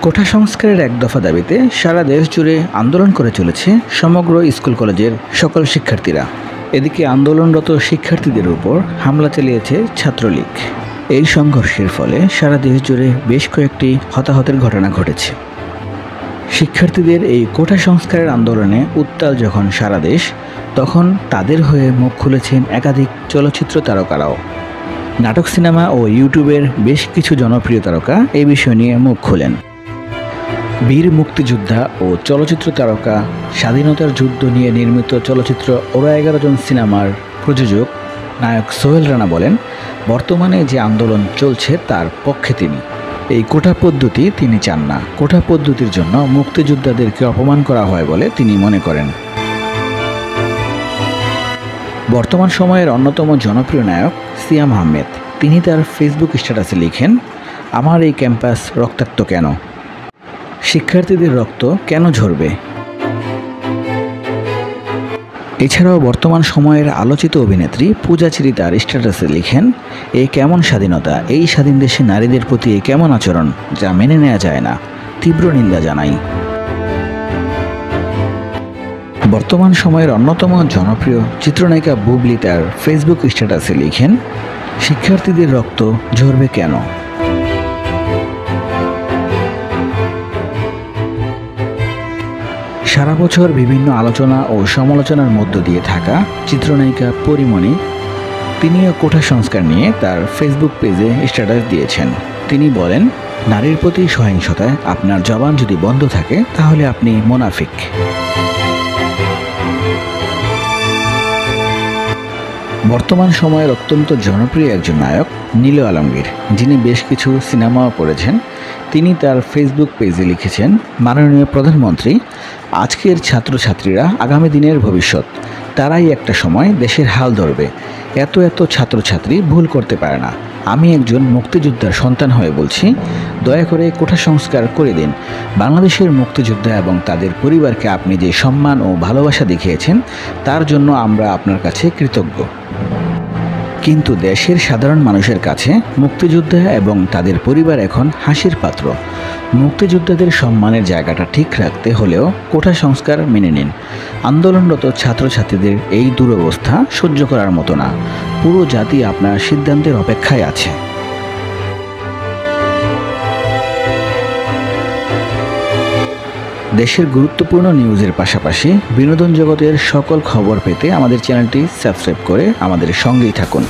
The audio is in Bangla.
কোটা সংস্কারের এক দফা দাবিতে সারা দেশ জুড়ে আন্দোলন করে চলেছে সমগ্র স্কুল কলেজের সকল শিক্ষার্থীরা। এদিকে আন্দোলনরত শিক্ষার্থীদের উপর হামলা চালিয়েছে ছাত্রলীগ। এই সংঘর্ষের ফলে সারা দেশ জুড়ে বেশ কয়েকটি হতাহতের ঘটনা ঘটেছে। শিক্ষার্থীদের এই কোটা সংস্কারের আন্দোলনে উত্তাল যখন সারা দেশ, তখন তাদের হয়ে মুখ খুলেছেন একাধিক চলচ্চিত্র তারকারাও। নাটক, সিনেমা ও ইউটিউবের বেশ কিছু জনপ্রিয় তারকা এই বিষয় নিয়ে মুখ খুলেন। বীর মুক্তিযোদ্ধা ও চলচ্চিত্র তারকা, স্বাধীনতার যুদ্ধ নিয়ে নির্মিত চলচ্চিত্র ওরা 11 জন সিনেমার প্রযোজক নায়ক সোহেল রানা বলেন, বর্তমানে যে আন্দোলন চলছে তার পক্ষে তিনি। এই কোটা পদ্ধতি তিনি চান না। কোটা পদ্ধতির জন্য মুক্তিযোদ্ধাদেরকে অপমান করা হয় বলে তিনি মনে করেন। বর্তমান সময়ের অন্যতম জনপ্রিয় নায়ক সিয়াম আহমেদ, তিনি তার ফেসবুক স্ট্যাটাসে লিখেন, আমার এই ক্যাম্পাস রক্তাক্ত কেন? শিক্ষার্থীদের রক্ত কেন ঝরবে? এছাড়াও বর্তমান সময়ের আলোচিত অভিনেত্রী পূজা চেরি তার স্ট্যাটাসে লিখেন, এই কেমন স্বাধীনতা, এই স্বাধীন দেশে নারীদের প্রতি এই কেমন আচরণ, যা মেনে নেওয়া যায় না, তীব্র নিন্দা জানাই। বর্তমান সময়ের অন্যতম জনপ্রিয় চিত্রনায়িকা বুবলি তার ফেসবুক স্ট্যাটাসে লিখেন, শিক্ষার্থীদের রক্ত ঝরবে কেন? সারা বছর বিভিন্ন আলোচনা ও সমালোচনার মধ্য দিয়ে থাকা চিত্রনায়িকা পরিমণি, তিনিও কোটা সংস্কার নিয়ে তার ফেসবুক পেজে স্ট্যাটাস দিয়েছেন। তিনি বলেন, নারীর প্রতি সহিংসতায় আপনার জবান যদি বন্ধ থাকে তাহলে আপনি মুনাফিক। বর্তমান সময়ের অত্যন্ত জনপ্রিয় একজন নায়ক নীল আলমগীর, যিনি বেশ কিছু সিনেমাও করেছেন, তিনি তার ফেসবুক পেজে লিখেছেন, মাননীয় প্রধানমন্ত্রী, আজকের ছাত্রছাত্রীরা আগামী দিনের ভবিষ্যৎ, তারাই একটা সময় দেশের হাল ধরবে। এত ছাত্রছাত্রী ভুল করতে পারে না। আমি একজন মুক্তিযোদ্ধার সন্তান হয়ে বলছি, দয়া করে কোটা সংস্কার করে দিন। বাংলাদেশের মুক্তিযোদ্ধা এবং তাদের পরিবারকে আপনি যে সম্মান ও ভালোবাসা দেখিয়েছেন তার জন্য আমরা আপনার কাছে কৃতজ্ঞ। কিন্তু দেশের সাধারণ মানুষের কাছে মুক্তিযোদ্ধা এবং তাদের পরিবার এখন হাসির পাত্র। মুক্তিযোদ্ধাদের সম্মানের জায়গাটা ঠিক রাখতে হলেও কোটা সংস্কার মেনে নিন। আন্দোলনরত ছাত্রছাত্রীদের এই দুরবস্থা সহ্য করার মতো না। পুরো জাতি আপনার সিদ্ধান্তের অপেক্ষায় আছে। দেশের গুরুত্বপূর্ণ নিউজের পাশাপাশি বিনোদন জগতের সকল খবর পেতে আমাদের চ্যানেলটি সাবস্ক্রাইব করে আমাদের সঙ্গেই থাকুন।